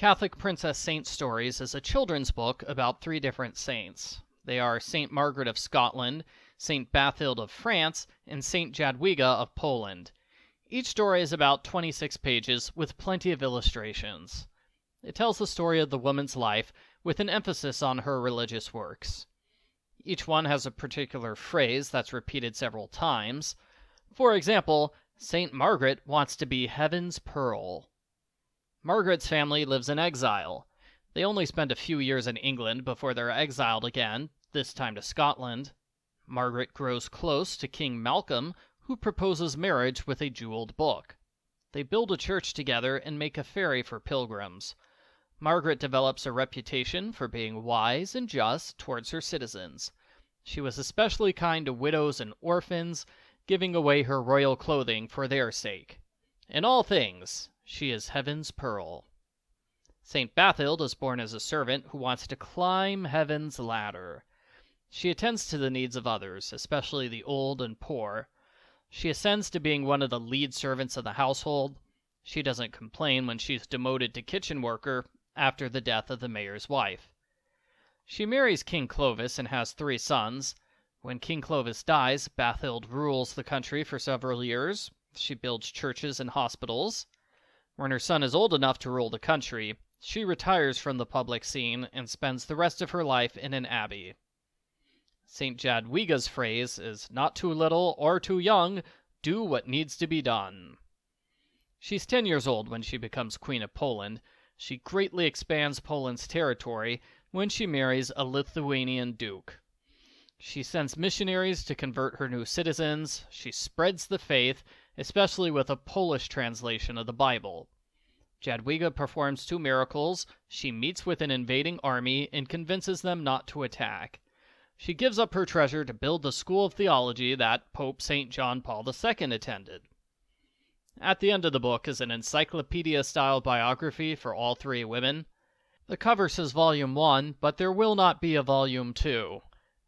Catholic Princess Saint Stories is a children's book about three different saints. They are Saint Margaret of Scotland, Saint Bathild of France, and Saint Jadwiga of Poland. Each story is about 26 pages with plenty of illustrations. It tells the story of the woman's life with an emphasis on her religious works. Each one has a particular phrase that's repeated several times. For example, Saint Margaret wants to be heaven's pearl. Margaret's family lives in exile. They only spend a few years in England before they're exiled again, this time to Scotland. Margaret grows close to King Malcolm, who proposes marriage with a jeweled book. They build a church together and make a ferry for pilgrims. Margaret develops a reputation for being wise and just towards her citizens. She was especially kind to widows and orphans, giving away her royal clothing for their sake. In all things, she is heaven's pearl. Saint Bathild is born as a servant who wants to climb heaven's ladder. She attends to the needs of others, especially the old and poor. She ascends to being one of the lead servants of the household. She doesn't complain when she's demoted to kitchen worker after the death of the mayor's wife. She marries King Clovis and has 3 sons. When King Clovis dies, Bathild rules the country for several years. She builds churches and hospitals. When her son is old enough to rule the country, she retires from the public scene and spends the rest of her life in an abbey. St. Jadwiga's phrase is not too little or too young, do what needs to be done. She's 10 years old when she becomes Queen of Poland. She greatly expands Poland's territory when she marries a Lithuanian duke. She sends missionaries to convert her new citizens. She spreads the faith, especially with a Polish translation of the Bible. Jadwiga performs 2 miracles. She meets with an invading army and convinces them not to attack. She gives up her treasure to build the school of theology that Pope St. John Paul II attended. At the end of the book is an encyclopedia-style biography for all 3 women. The cover says Volume 1, but there will not be a Volume 2.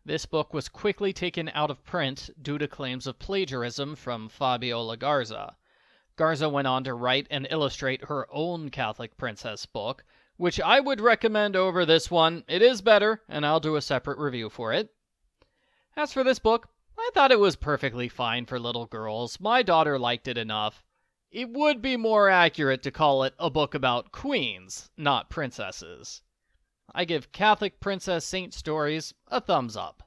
This book was quickly taken out of print due to claims of plagiarism from Fabiola Garza. Garza went on to write and illustrate her own Catholic Princess book, which I would recommend over this one. It is better, and I'll do a separate review for it. As for this book, I thought it was perfectly fine for little girls. My daughter liked it enough. It would be more accurate to call it a book about queens, not princesses. I give Catholic Princess Saint Stories a thumbs up.